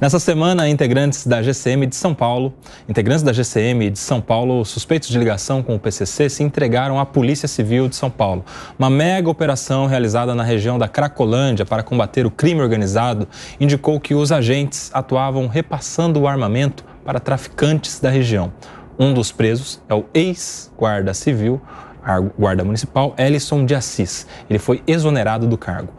Nessa semana, integrantes da GCM de São Paulo, suspeitos de ligação com o PCC, se entregaram à Polícia Civil de São Paulo. Uma mega operação realizada na região da Cracolândia para combater o crime organizado indicou que os agentes atuavam repassando o armamento para traficantes da região. Um dos presos é o ex-guarda civil, guarda municipal, Elison de Assis. Ele foi exonerado do cargo.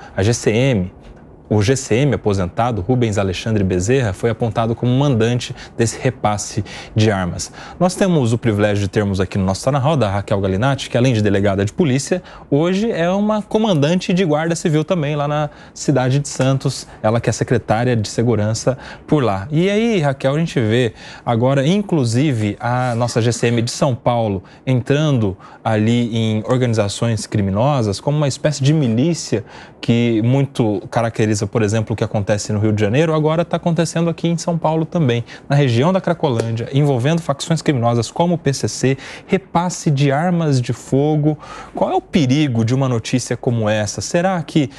O GCM aposentado, Rubens Alexandre Bezerra, foi apontado como mandante desse repasse de armas. Nós temos o privilégio de termos aqui no nosso Tá na Roda a Raquel Galinatti, que além de delegada de polícia, hoje é uma comandante de guarda civil também lá na cidade de Santos, ela que é secretária de segurança por lá. E aí, Raquel, a gente vê agora, inclusive, a nossa GCM de São Paulo entrando ali em organizações criminosas como uma espécie de milícia que muito caracteriza, por exemplo, o que acontece no Rio de Janeiro, agora está acontecendo aqui em São Paulo também, na região da Cracolândia, envolvendo facções criminosas como o PCC, repasse de armas de fogo. Qual é o perigo de uma notícia como essa? Será que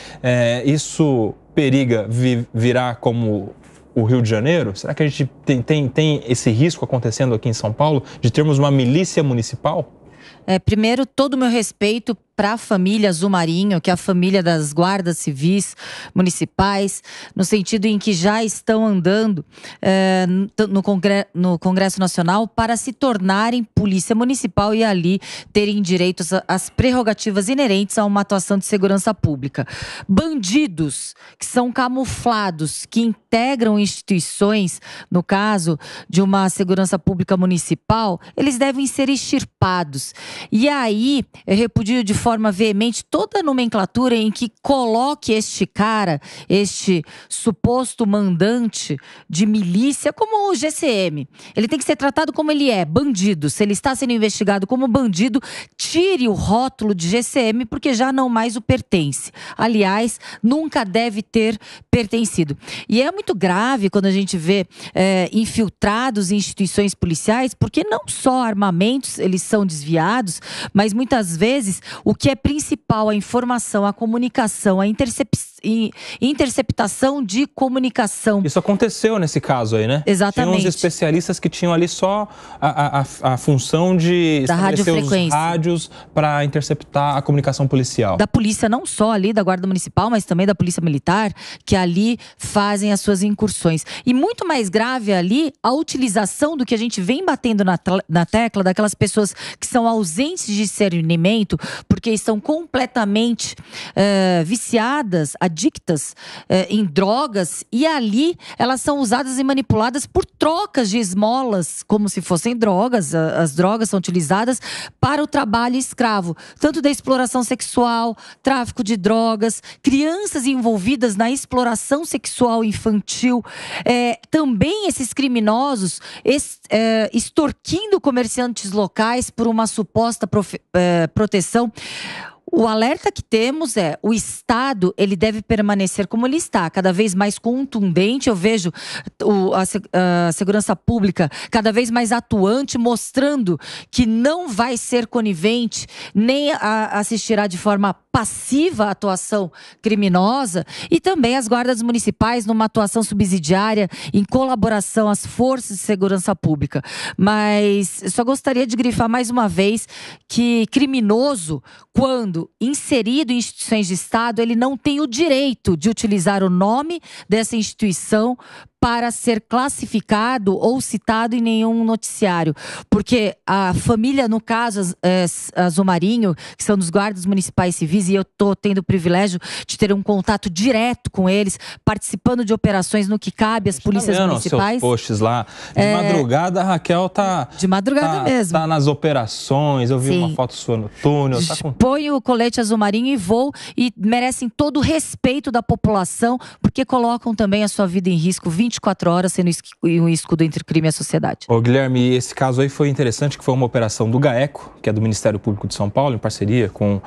isso periga virar como o Rio de Janeiro? Será que a gente tem esse risco acontecendo aqui em São Paulo de termos uma milícia municipal? Primeiro, todo o meu respeito para a família Zumarinho, que é a família das guardas civis municipais, no sentido em que já estão andando no Congresso Nacional para se tornarem polícia municipal e ali terem direitos às prerrogativas inerentes a uma atuação de segurança pública. Bandidos que são camuflados, que integram instituições, no caso de uma segurança pública municipal, eles devem ser extirpados. E aí, eu repudio de forma veemente toda a nomenclatura em que coloque este cara, este suposto mandante de milícia, como o GCM. Ele tem que ser tratado como ele é, bandido. Se ele está sendo investigado como bandido, tire o rótulo de GCM, porque já não mais o pertence. Aliás, nunca deve ter pertencido. E é muito grave quando a gente vê infiltrados em instituições policiais, porque não só armamentos eles são desviados, mas muitas vezes o que é principal, a informação, a comunicação, a interceptação de comunicação. Isso aconteceu nesse caso aí, né? Exatamente. Tinha uns especialistas que tinham ali só a função de estabelecer os rádios para interceptar a comunicação policial. Da polícia não só ali, da Guarda Municipal, mas também da Polícia Militar, que ali fazem as suas incursões. E muito mais grave ali, a utilização do que a gente vem batendo na tecla daquelas pessoas que são ausentes de discernimento, porque estão completamente viciadas, adictas em drogas, e ali elas são usadas e manipuladas por trocas de esmolas, como se fossem drogas. As drogas são utilizadas para o trabalho escravo, tanto da exploração sexual, tráfico de drogas, crianças envolvidas na exploração sexual infantil, também esses criminosos extorquindo comerciantes locais por uma suposta proteção. O alerta que temos é: o Estado, ele deve permanecer como ele está, cada vez mais contundente. Eu vejo a segurança pública cada vez mais atuante, mostrando que não vai ser conivente, nem assistirá de forma passiva a atuação criminosa, e também as guardas municipais numa atuação subsidiária em colaboração às forças de segurança pública. Mas eu só gostaria de grifar mais uma vez que criminoso, quando inserido em instituições de Estado, ele não tem o direito de utilizar o nome dessa instituição para ser classificado ou citado em nenhum noticiário. Porque a família, no caso, a Zumarinho, que são dos guardas municipais civis, e eu estou tendo o privilégio de ter um contato direto com eles, participando de operações no que cabe às polícias municipais. Seus posts lá. De madrugada, a Raquel tá... De madrugada mesmo. Tá nas operações, eu vi uma foto sua no túnel. Põe o colete Zumarinho e voo, e merecem todo o respeito da população, porque colocam também a sua vida em risco 24 horas, sendo um escudo entre o crime e a sociedade. Ô Guilherme, esse caso aí foi interessante, que foi uma operação do GAECO, que é do Ministério Público de São Paulo, em parceria com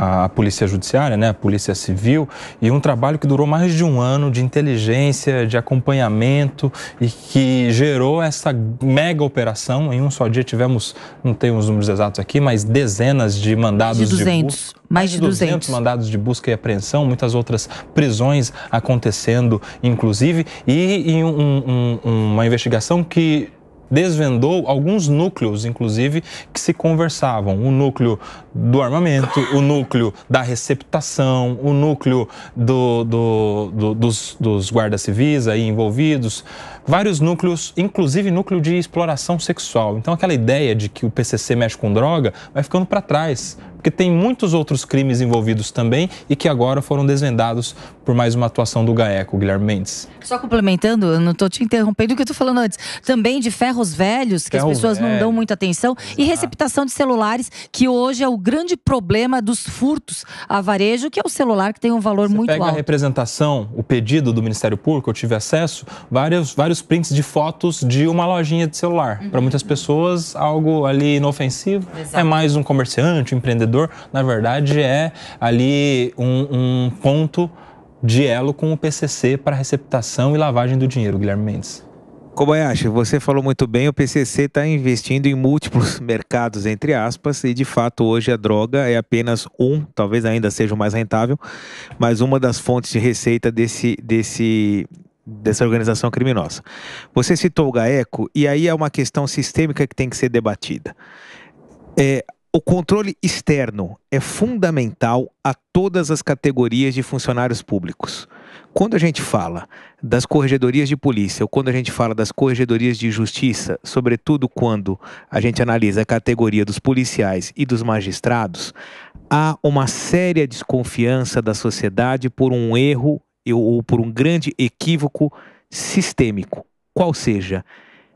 a Polícia Judiciária, né, a Polícia Civil, e um trabalho que durou mais de um ano de inteligência, de acompanhamento e que gerou essa mega operação. Em um só dia tivemos, não tenho os números exatos aqui, mas dezenas de mandados de busca. Mais de 200 mandados de busca e apreensão, muitas outras prisões acontecendo, inclusive, e uma investigação que desvendou alguns núcleos, inclusive, que se conversavam. O núcleo do armamento, o núcleo da receptação, o núcleo dos guardas civis aí envolvidos, vários núcleos, inclusive núcleo de exploração sexual. Então, aquela ideia de que o PCC mexe com droga vai ficando para trás, porque tem muitos outros crimes envolvidos também e que agora foram desvendados por mais uma atuação do GAECO, Guilherme Mendes. Só complementando, eu não estou te interrompendo o que eu estou falando antes, também de ferros velhos, que as pessoas não dão muita atenção, e receptação de celulares, que hoje é o grande problema dos furtos a varejo, que é o celular que tem um valor muito alto. Pega a representação, o pedido do Ministério Público, eu tive acesso, vários prints de fotos de uma lojinha de celular. Para muitas pessoas, algo ali inofensivo. Exato. É mais um comerciante, um empreendedor. Na verdade, é ali um ponto de elo com o PCC para receptação e lavagem do dinheiro, Guilherme Mendes. Kobayashi, você falou muito bem, o PCC está investindo em múltiplos mercados, entre aspas, e de fato hoje a droga é apenas talvez ainda seja o mais rentável, mas uma das fontes de receita dessa organização criminosa. Você citou o GAECO, e aí é uma questão sistêmica que tem que ser debatida. O controle externo é fundamental a todas as categorias de funcionários públicos. Quando a gente fala das corregedorias de polícia ou quando a gente fala das corregedorias de justiça, sobretudo quando a gente analisa a categoria dos policiais e dos magistrados, há uma séria desconfiança da sociedade por um erro ou por um grande equívoco sistêmico, qual seja,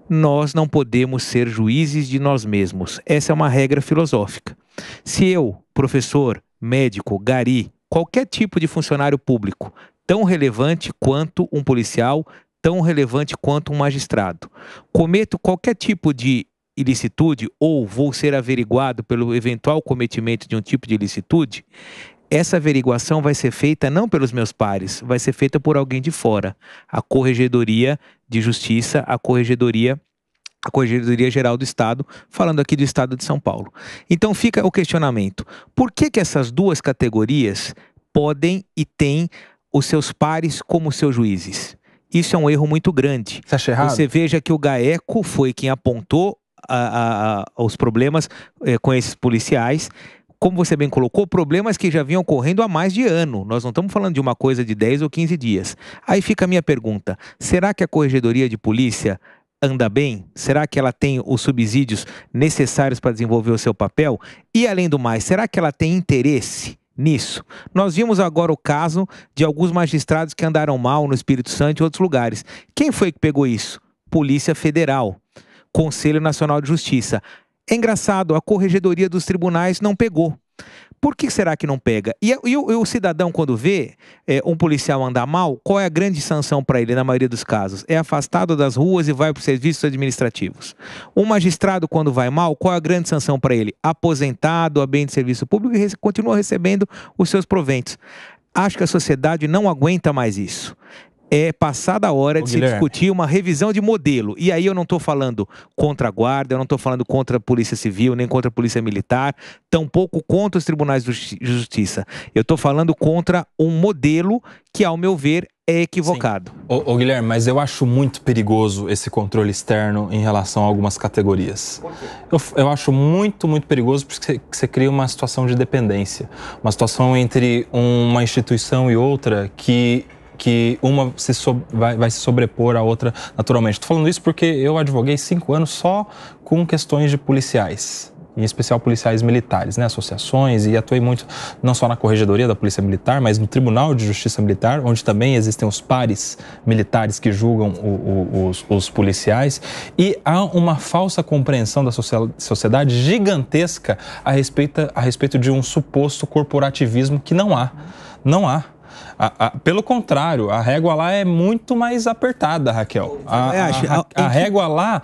nós não podemos ser juízes de nós mesmos. Essa é uma regra filosófica. Se eu, professor, médico, gari, qualquer tipo de funcionário público, tão relevante quanto um policial, tão relevante quanto um magistrado, cometo qualquer tipo de ilicitude ou vou ser averiguado pelo eventual cometimento de um tipo de ilicitude, essa averiguação vai ser feita não pelos meus pares, vai ser feita por alguém de fora. A Corregedoria de Justiça, a Corregedoria Geral do Estado, falando aqui do Estado de São Paulo. Então fica o questionamento, por que essas duas categorias podem e têm os seus pares como seus juízes? Isso é um erro muito grande. Você acha errado? Você veja que o GAECO foi quem apontou os problemas com esses policiais. Como você bem colocou, problemas que já vinham ocorrendo há mais de ano. Nós não estamos falando de uma coisa de 10 ou 15 dias. Aí fica a minha pergunta, será que a Corregedoria de Polícia anda bem? Será que ela tem os subsídios necessários para desenvolver o seu papel? E além do mais, será que ela tem interesse nisso? Nós vimos agora o caso de alguns magistrados que andaram mal no Espírito Santo e outros lugares. Quem foi que pegou isso? Polícia Federal, Conselho Nacional de Justiça. É engraçado, a Corregedoria dos Tribunais não pegou. Por que será que não pega? E o cidadão, quando vê um policial andar mal, qual é a grande sanção para ele, na maioria dos casos? É afastado das ruas e vai para os serviços administrativos. O magistrado, quando vai mal, qual é a grande sanção para ele? Aposentado, a bem de serviço público e continua recebendo os seus proventos. Acho que a sociedade não aguenta mais isso. É passada a hora de se discutir uma revisão de modelo. E aí eu não estou falando contra a guarda, eu não estou falando contra a Polícia Civil, nem contra a Polícia Militar, tampouco contra os tribunais de justiça. Eu estou falando contra um modelo que, ao meu ver, é equivocado. Guilherme, mas eu acho muito perigoso esse controle externo em relação a algumas categorias. Por quê? Eu acho muito perigoso porque você cria uma situação de dependência. Uma situação entre uma instituição e outra que uma vai se sobrepor à outra naturalmente. Estou falando isso porque eu advoguei 5 anos só com questões de policiais, em especial policiais militares, né, associações, e atuei muito não só na Corregedoria da Polícia Militar, mas no Tribunal de Justiça Militar, onde também existem os pares militares que julgam os policiais, e há uma falsa compreensão da sociedade gigantesca a respeito de um suposto corporativismo que não há. Pelo contrário, a régua lá é muito mais apertada, Raquel. A régua lá,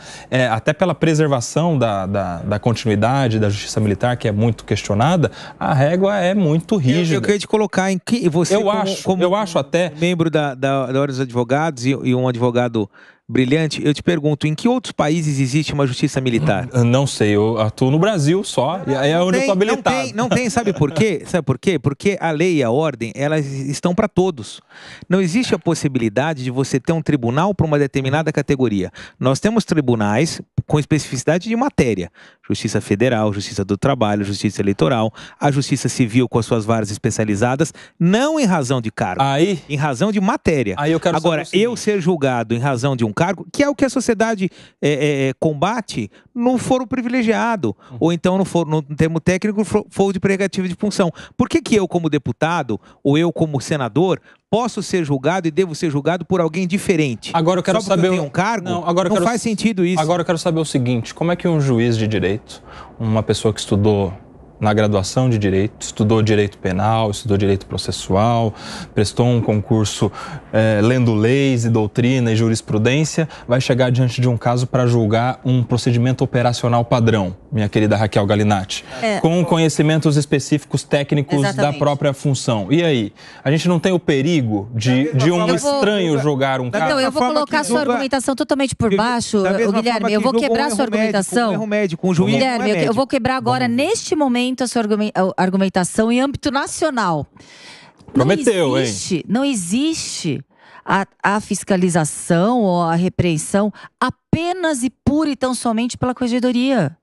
até pela preservação da continuidade da justiça militar, que é muito questionada, a régua é muito rígida. Eu queria te colocar em que você, eu acho até membro da Ordem dos Advogados e um advogado brilhante, eu te pergunto, em que outros países existe uma justiça militar? Não sei, eu atuo no Brasil só, e é onde eu estou habilitado. Não tem, sabe por quê? Sabe por quê? Porque a lei e a ordem, elas estão para todos. Não existe a possibilidade de você ter um tribunal para uma determinada categoria. Nós temos tribunais com especificidade de matéria. Justiça Federal, Justiça do Trabalho, Justiça Eleitoral, a Justiça Civil com as suas varas especializadas, não em razão de cargo, em razão de matéria. Agora, eu ser julgado em razão de um cargo, que é o que a sociedade combate no foro privilegiado, ou então no termo técnico, foro de prerrogativa de função. Por que eu, como deputado, ou eu, como senador, posso ser julgado e devo ser julgado por alguém diferente? Agora eu quero saber... eu tenho um cargo? Não faz sentido isso. Agora eu quero saber o seguinte, como é que um juiz de direito, uma pessoa que estudou na graduação de Direito, estudou Direito Penal, estudou Direito Processual, prestou um concurso lendo leis e doutrina e jurisprudência, vai chegar diante de um caso para julgar um procedimento operacional padrão, minha querida Raquel Galinatti, com conhecimentos específicos técnicos da própria função. E aí? A gente não tem o perigo de um estranho julgar um caso? Então, eu vou colocar a sua argumentação totalmente por baixo, Guilherme, eu vou quebrar a sua argumentação. Guilherme, eu vou quebrar agora, neste momento, a sua argumentação em âmbito nacional. Prometeu, não existe a fiscalização ou a repreensão apenas e pura e tão somente pela Corregedoria.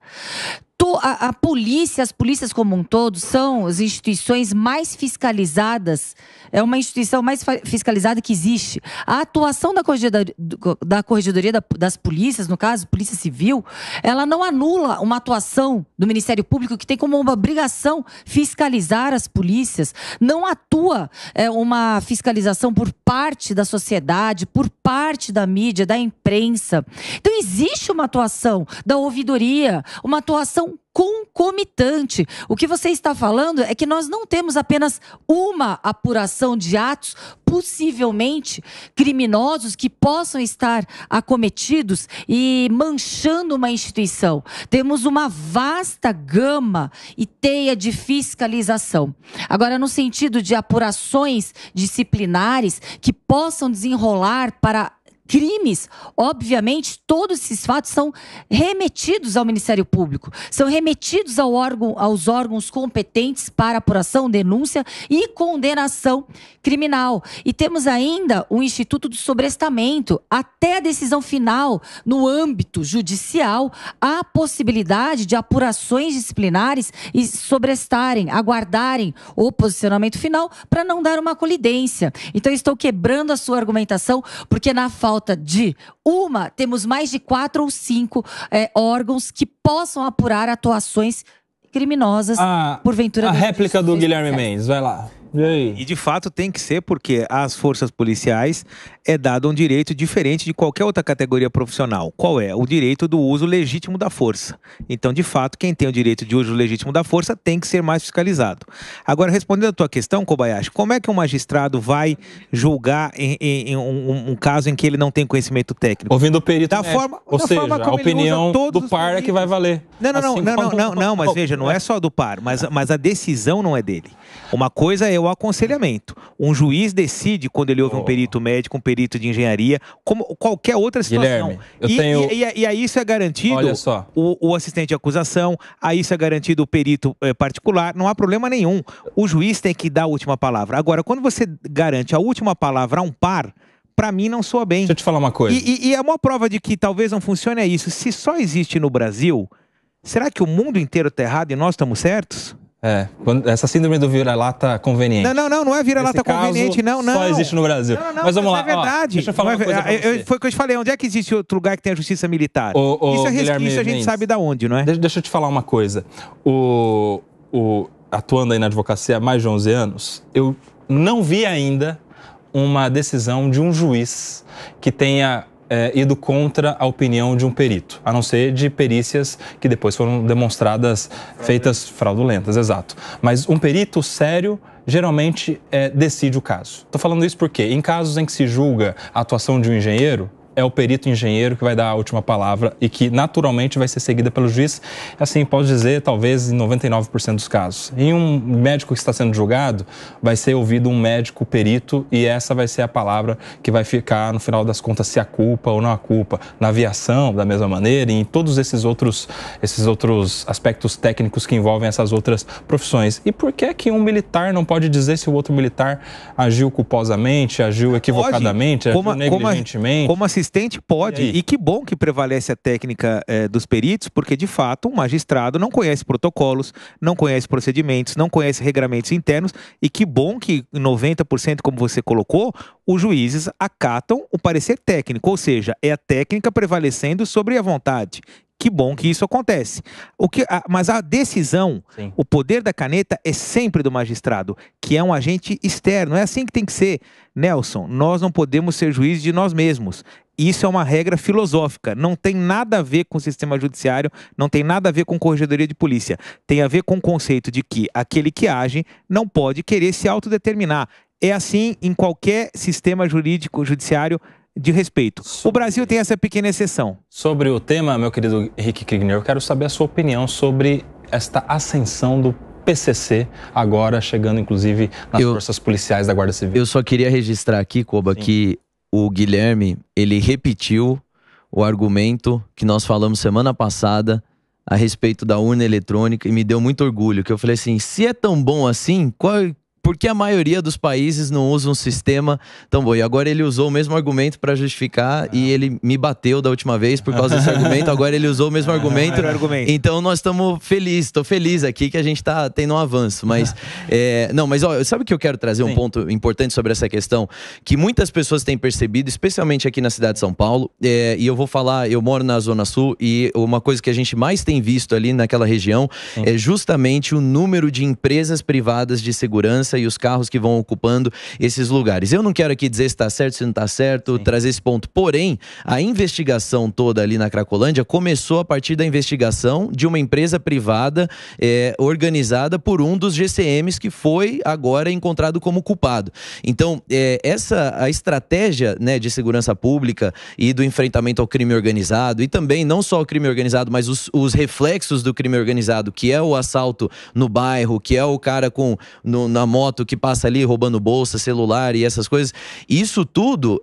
A polícia, as polícias como um todo, são as instituições mais fiscalizadas, é uma instituição mais fiscalizada que existe. A atuação da Corregedoria das polícias, no caso, Polícia Civil, ela não anula uma atuação do Ministério Público que tem como uma obrigação fiscalizar as polícias. Não atua uma fiscalização por parte da sociedade, por parte da mídia, da imprensa. Então existe uma atuação da ouvidoria, uma atuação concomitante. O que você está falando é que nós não temos apenas uma apuração de atos possivelmente criminosos que possam estar acometidos e manchando uma instituição. Temos uma vasta gama e teia de fiscalização. Agora, no sentido de apurações disciplinares que possam desenrolar para crimes, obviamente, todos esses fatos são remetidos ao Ministério Público, são remetidos aos órgãos competentes para apuração, denúncia e condenação criminal. E temos ainda o Instituto do Sobrestamento. Até a decisão final, no âmbito judicial, há a possibilidade de apurações disciplinares e sobrestarem, aguardarem o posicionamento final para não dar uma colidência. Então, eu estou quebrando a sua argumentação, porque na falta de temos mais de 4 ou 5 órgãos que possam apurar atuações criminosas, porventura. A réplica do Guilherme Mendes, vai lá. E de fato tem que ser, porque às forças policiais é dado um direito diferente de qualquer outra categoria profissional. Qual é? O direito do uso legítimo da força. Então, de fato, quem tem o direito de uso legítimo da força tem que ser mais fiscalizado. Agora, respondendo a tua questão, Kobayashi, como é que um magistrado vai julgar em um caso em que ele não tem conhecimento técnico? Ouvindo o perito Ou seja, a opinião do par é que vai valer. Não, mas veja, não é só do par, mas a decisão não é dele. Uma coisa é o aconselhamento. Um juiz decide quando ele ouve um perito médico, um perito de engenharia, como qualquer outra situação. Guilherme, e aí isso é garantido, olha só, o assistente de acusação, aí isso é garantido o perito particular, não há problema nenhum. O juiz tem que dar a última palavra. Agora, quando você garante a última palavra a um par, pra mim não soa bem. Deixa eu te falar uma coisa. E é uma prova de que talvez não funcione é isso. Se só existe no Brasil, será que o mundo inteiro está errado e nós estamos certos? Essa síndrome do vira-lata conveniente. Não é vira-lata conveniente, não. Só existe no Brasil. Mas vamos lá. É verdade. Deixa eu falar uma coisa pra você. Foi o que eu te falei. Onde é que existe outro lugar que tem a justiça militar? Isso é resquício, a gente sabe da onde, não é? Deixa eu te falar uma coisa. Atuando aí na advocacia há mais de 11 anos, eu não vi ainda uma decisão de um juiz que tenha ido contra a opinião de um perito, a não ser de perícias que depois foram demonstradas, feitas fraudulentas, exato. Mas um perito sério geralmente decide o caso. Estou falando isso porque em casos em que se julga a atuação de um engenheiro, é o perito engenheiro que vai dar a última palavra e que naturalmente vai ser seguida pelo juiz, assim, posso dizer, talvez em 99% dos casos. Em um médico que está sendo julgado, vai ser ouvido um médico perito e essa vai ser a palavra que vai ficar, no final das contas, se há culpa ou não há culpa. Na aviação, da mesma maneira, e em todos esses outros aspectos técnicos que envolvem essas outras profissões. E por que um militar não pode dizer se o outro militar agiu culposamente, agiu equivocadamente, agiu negligentemente? Como assistente pode, e que bom que prevalece a técnica dos peritos, porque de fato um magistrado não conhece protocolos, não conhece procedimentos, não conhece regramentos internos, e que bom que 90%, como você colocou, os juízes acatam o parecer técnico, ou seja, é a técnica prevalecendo sobre a vontade. Que bom que isso acontece. Mas a decisão, sim, o poder da caneta é sempre do magistrado, que é um agente externo. É assim que tem que ser. Nelson, nós não podemos ser juízes de nós mesmos. Isso é uma regra filosófica. Não tem nada a ver com o sistema judiciário, não tem nada a ver com corregedoria de polícia. Tem a ver com o conceito de que aquele que age não pode querer se autodeterminar. É assim em qualquer sistema jurídico, judiciário, de respeito. O Brasil tem essa pequena exceção. Sobre o tema, meu querido Henrique Kriegner, eu quero saber a sua opinião sobre esta ascensão do PCC, agora chegando inclusive nas forças policiais da Guarda Civil. Eu só queria registrar aqui, Koba, sim, que o Guilherme, ele repetiu o argumento que nós falamos semana passada a respeito da urna eletrônica e me deu muito orgulho, que eu falei assim, se é tão bom assim, por que a maioria dos países não usa um sistema tão bom? E agora ele usou o mesmo argumento para justificar e ele me bateu da última vez por causa desse argumento. Agora ele usou o mesmo argumento. Então nós estamos felizes, estou feliz aqui que a gente está tendo um avanço. Mas, não, mas ó, sabe que eu quero trazer um ponto importante sobre essa questão? Que muitas pessoas têm percebido, especialmente aqui na cidade de São Paulo, e eu vou falar, eu moro na Zona Sul e uma coisa que a gente mais tem visto ali naquela região é justamente o número de empresas privadas de segurança e os carros que vão ocupando esses lugares. Eu não quero aqui dizer se está certo, se não está certo, trazer esse ponto. Porém, a investigação toda ali na Cracolândia começou a partir da investigação de uma empresa privada organizada por um dos GCMs que foi agora encontrado como culpado. Então, a estratégia, né, de segurança pública e do enfrentamento ao crime organizado, e também não só o crime organizado, mas os reflexos do crime organizado, que é o assalto no bairro, que é o cara na moto que passa ali roubando bolsa, celular e essas coisas. Isso tudo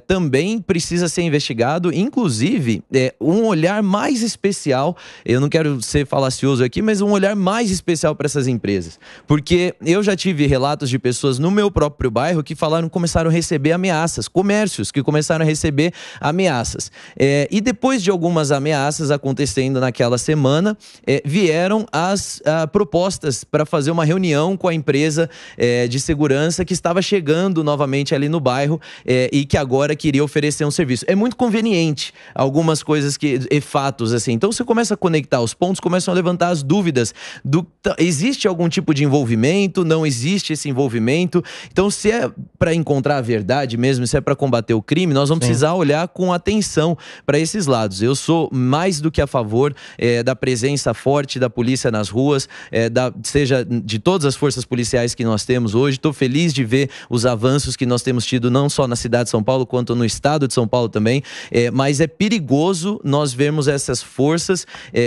também precisa ser investigado, inclusive um olhar mais especial, eu não quero ser falacioso aqui, mas um olhar mais especial para essas empresas. Porque eu já tive relatos de pessoas no meu próprio bairro que começaram a receber ameaças, comércios que começaram a receber ameaças. E depois de algumas ameaças acontecendo naquela semana, vieram as propostas para fazer uma reunião com a empresa de segurança que estava chegando novamente ali no bairro e que agora queria oferecer um serviço. É muito conveniente algumas coisas e fatos assim. Então você começa a conectar os pontos, começam a levantar as dúvidas existe algum tipo de envolvimento, não existe esse envolvimento. Então se é para encontrar a verdade mesmo, se é para combater o crime, nós vamos precisar olhar com atenção para esses lados. Eu sou mais do que a favor da presença forte da polícia nas ruas, seja de todas as forças policiais que nós temos hoje. Estou feliz de ver os avanços que nós temos tido não só na cidade de São Paulo, quanto no estado de São Paulo também, mas é perigoso nós vermos essas forças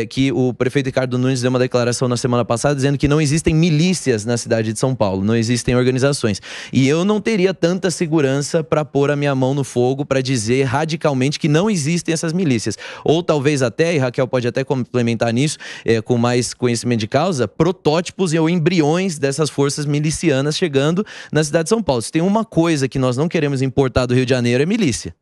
que o prefeito Ricardo Nunes deu uma declaração na semana passada dizendo que não existem milícias na cidade de São Paulo, não existem organizações. E eu não teria tanta segurança para pôr a minha mão no fogo para dizer radicalmente que não existem essas milícias. Ou talvez até, e Raquel pode até complementar nisso, com mais conhecimento de causa, protótipos ou embriões dessas forças milicianas chegando na cidade de São Paulo. Se tem uma coisa que nós não queremos importar do Rio de Janeiro é milícia.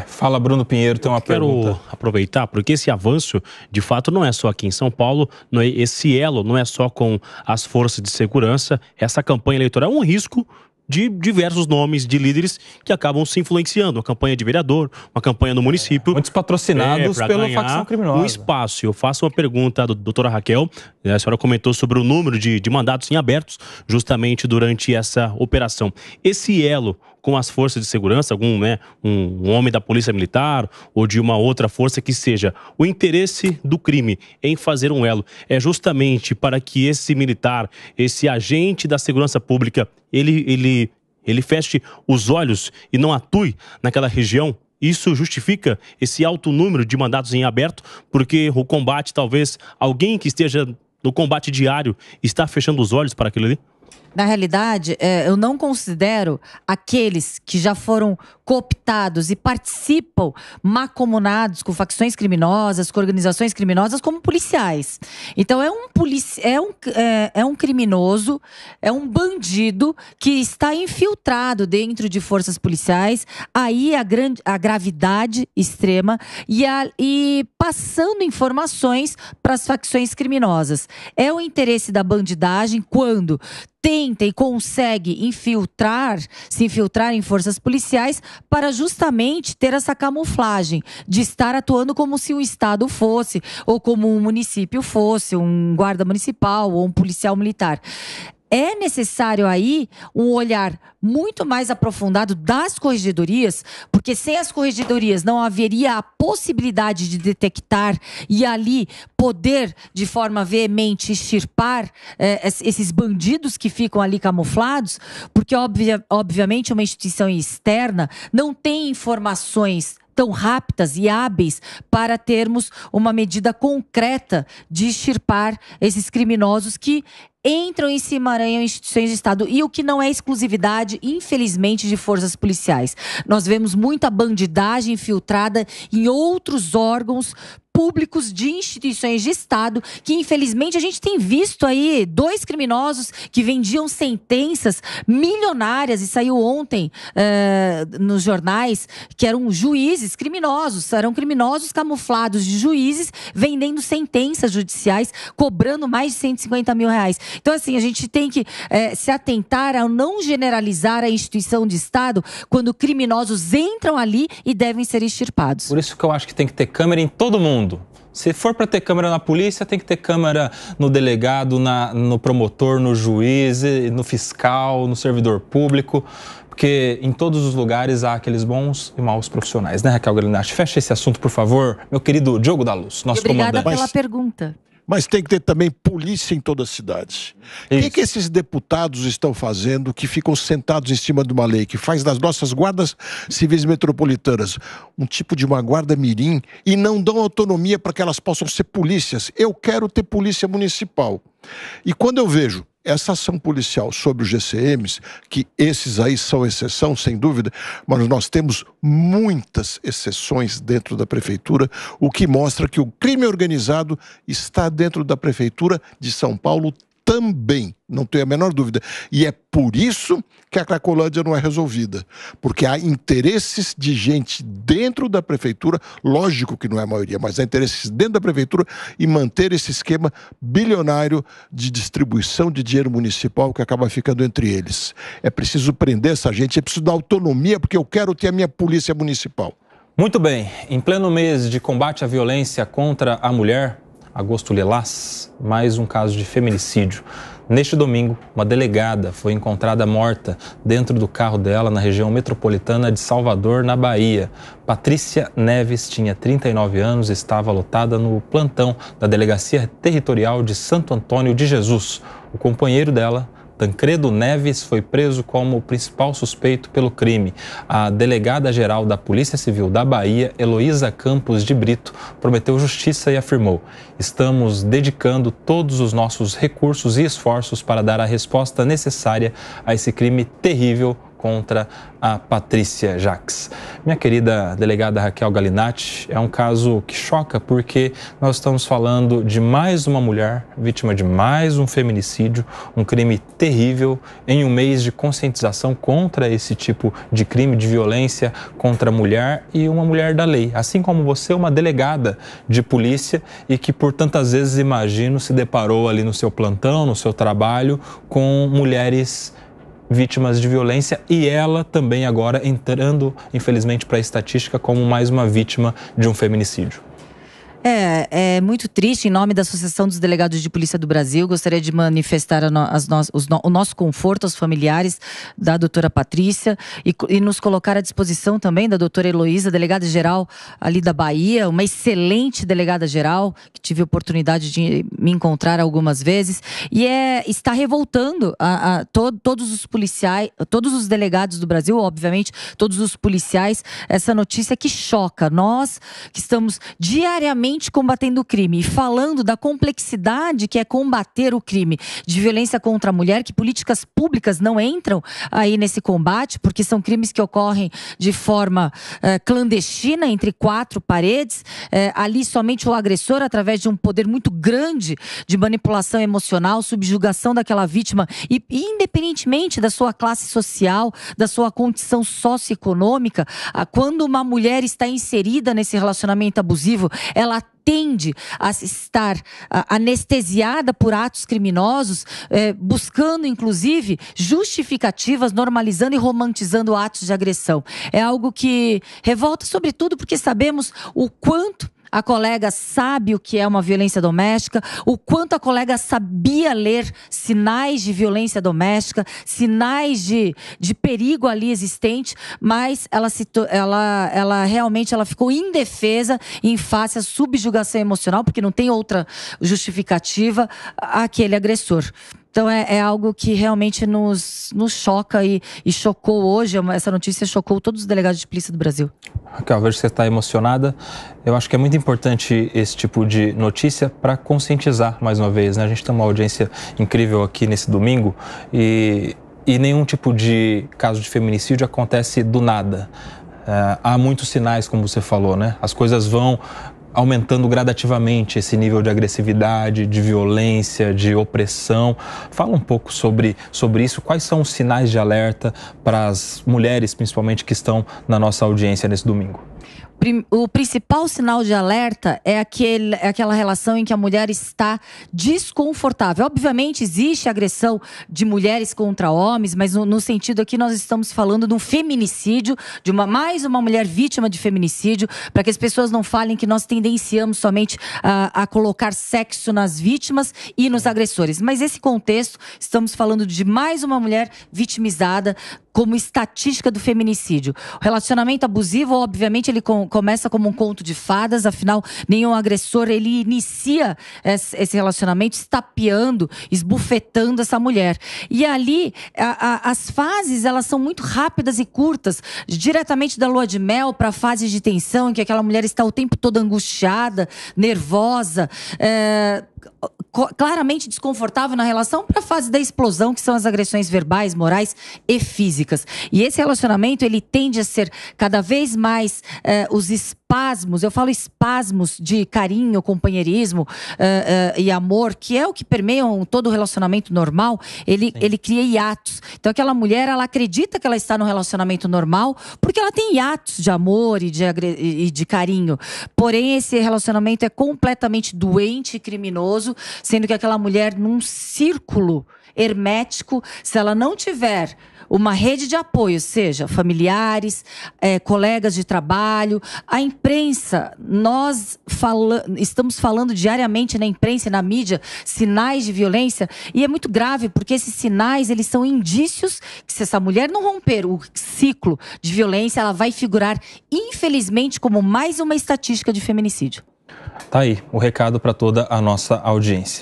Fala Bruno Pinheiro, tem uma pergunta. Quero aproveitar, porque esse avanço, de fato, não é só aqui em São Paulo, esse elo não é só com as forças de segurança, essa campanha eleitoral é um risco de diversos nomes de líderes que acabam se influenciando. Uma campanha de vereador, uma campanha no município. Muitos patrocinados pela facção criminosa. Um espaço. Eu faço uma pergunta à doutora Raquel. A senhora comentou sobre o número de mandatos em abertos justamente durante essa operação. Esse elo com as forças de segurança, algum, né, um homem da polícia militar ou de uma outra força que seja. O interesse do crime em fazer um elo é justamente para que esse militar, esse agente da segurança pública, ele feche os olhos e não atue naquela região. Isso justifica esse alto número de mandatos em aberto, porque o combate, talvez alguém que esteja no combate diário está fechando os olhos para aquilo ali? Na realidade, eu não considero aqueles que já foram cooptados e participam mancomunados com facções criminosas, com organizações criminosas, como policiais. Então é um criminoso, é um bandido que está infiltrado dentro de forças policiais, aí a gravidade extrema e passando informações para as facções criminosas. É o interesse da bandidagem quando tenta e consegue se infiltrar em forças policiais para justamente ter essa camuflagem de estar atuando como se um estado fosse, ou como um município fosse, um guarda municipal ou um policial militar. É necessário aí um olhar muito mais aprofundado das corregedorias, porque sem as corregedorias não haveria a possibilidade de detectar e ali poder, de forma veemente, extirpar esses bandidos que ficam ali camuflados, porque obviamente uma instituição externa não tem informações tão rápidas e hábeis para termos uma medida concreta de extirpar esses criminosos que entram e se emaranham em instituições de Estado. E o que não é exclusividade, infelizmente, de forças policiais. Nós vemos muita bandidagem infiltrada em outros órgãos públicos de instituições de Estado, que infelizmente a gente tem visto aí 2 criminosos que vendiam sentenças milionárias, e saiu ontem nos jornais, que eram juízes criminosos, eram criminosos camuflados de juízes, vendendo sentenças judiciais, cobrando mais de 150 mil reais. Então assim, a gente tem que se atentar a não generalizar a instituição de Estado quando criminosos entram ali e devem ser extirpados. Por isso que eu acho que tem que ter câmera em todo mundo. Se for para ter câmera na polícia, tem que ter câmera no delegado, no promotor, no juiz, no fiscal, no servidor público, porque em todos os lugares há aqueles bons e maus profissionais, né, Raquel Galinatti? Fecha esse assunto, por favor, meu querido Diogo da Luz, nosso Obrigada comandante. pela pergunta. Mas tem que ter também polícia em toda a cidade. O que esses deputados estão fazendo que ficam sentados em cima de uma lei que faz das nossas guardas civis metropolitanas um tipo de uma guarda mirim e não dão autonomia para que elas possam ser polícias? Eu quero ter polícia municipal. E quando eu vejo essa ação policial sobre os GCMs, que esses aí são exceção, sem dúvida, mas nós temos muitas exceções dentro da prefeitura, o que mostra que o crime organizado está dentro da prefeitura de São Paulo também, não tenho a menor dúvida. E é por isso que a Cracolândia não é resolvida. Porque há interesses de gente dentro da prefeitura, lógico que não é a maioria, mas há interesses dentro da prefeitura em manter esse esquema bilionário de distribuição de dinheiro municipal que acaba ficando entre eles. É preciso prender essa gente, é preciso dar autonomia, porque eu quero ter a minha polícia municipal. Muito bem, em pleno mês de combate à violência contra a mulher, agosto lilás, mais um caso de feminicídio. Neste domingo, uma delegada foi encontrada morta dentro do carro dela na região metropolitana de Salvador, na Bahia. Patrícia Neves tinha 39 anos e estava lotada no plantão da Delegacia Territorial de Santo Antônio de Jesus. O companheiro dela, Tancredo Neves, foi preso como o principal suspeito pelo crime. A delegada-geral da Polícia Civil da Bahia, Heloísa Campos de Brito, prometeu justiça e afirmou: estamos dedicando todos os nossos recursos e esforços para dar a resposta necessária a esse crime terrível contra a Patrícia Jacques. Minha querida delegada Raquel Galinatti, é um caso que choca porque nós estamos falando de mais uma mulher vítima de mais um feminicídio, um crime terrível em um mês de conscientização contra esse tipo de crime de violência contra a mulher e uma mulher da lei. Assim como você, uma delegada de polícia e que por tantas vezes, imagino, se deparou ali no seu plantão, no seu trabalho, com mulheres vítimas de violência e ela também agora entrando, infelizmente, para a estatística como mais uma vítima de um feminicídio. É muito triste. Em nome da Associação dos Delegados de Polícia do Brasil, gostaria de manifestar o nosso conforto aos familiares da doutora Patrícia e nos colocar à disposição também da doutora Heloísa, delegada-geral ali da Bahia, uma excelente delegada-geral, que tive a oportunidade de me encontrar algumas vezes, e está revoltando todos os policiais, todos os delegados do Brasil, obviamente, todos os policiais, essa notícia que choca. Nós que estamos diariamente combatendo o crime e falando da complexidade que é combater o crime de violência contra a mulher, que políticas públicas não entram aí nesse combate, porque são crimes que ocorrem de forma clandestina, entre quatro paredes, ali somente o agressor, através de um poder muito grande de manipulação emocional, subjugação daquela vítima, e independentemente da sua classe social, da sua condição socioeconômica, quando uma mulher está inserida nesse relacionamento abusivo, ela tende a estar anestesiada por atos criminosos, buscando inclusive justificativas, normalizando e romantizando atos de agressão. É algo que revolta, sobretudo porque sabemos o quanto a colega sabe o que é uma violência doméstica, o quanto a colega sabia ler sinais de violência doméstica, sinais de perigo ali existente, mas ela realmente ficou indefesa em face à subjugação emocional, porque não tem outra justificativa àquele agressor. Então é algo que realmente nos choca e chocou hoje. Essa notícia chocou todos os delegados de polícia do Brasil. Raquel, vejo que você está emocionada. Eu acho que é muito importante esse tipo de notícia para conscientizar mais uma vez, né? A gente tem uma audiência incrível aqui nesse domingo e nenhum tipo de caso de feminicídio acontece do nada. Há muitos sinais, como você falou, né? As coisas vão aumentando gradativamente esse nível de agressividade, de violência, de opressão. Fala um pouco sobre isso. Quais são os sinais de alerta para as mulheres, principalmente, que estão na nossa audiência nesse domingo? O principal sinal de alerta é aquela relação em que a mulher está desconfortável. Obviamente existe agressão de mulheres contra homens, mas no sentido aqui nós estamos falando de um feminicídio, de mais uma mulher vítima de feminicídio, para que as pessoas não falem que nós tendenciamos somente a colocar sexo nas vítimas e nos agressores. Mas esse contexto, estamos falando de mais uma mulher vitimizada como estatística do feminicídio. O relacionamento abusivo, obviamente, ele começa como um conto de fadas, afinal, nenhum agressor, ele inicia esse relacionamento estapeando, esbufetando essa mulher. E ali, as fases, elas são muito rápidas e curtas, diretamente da lua de mel para a fase de tensão, em que aquela mulher está o tempo todo angustiada, nervosa, claramente desconfortável na relação, para a fase da explosão, que são as agressões verbais, morais e físicas. E esse relacionamento, ele tende a ser cada vez mais os espasmos, eu falo espasmos de carinho, companheirismo e amor, que é o que permeiam todo o relacionamento normal, ele cria hiatos. Então aquela mulher, ela acredita que ela está no relacionamento normal, porque ela tem hiatos de amor e de carinho. Porém, esse relacionamento é completamente doente e criminoso, sendo que aquela mulher, num círculo hermético, se ela não tiver uma rede de apoio, seja familiares, colegas de trabalho, a imprensa, nós estamos falando diariamente na imprensa e na mídia sinais de violência, e é muito grave, porque esses sinais, eles são indícios que, se essa mulher não romper o ciclo de violência, ela vai figurar, infelizmente, como mais uma estatística de feminicídio. Tá aí o recado para toda a nossa audiência.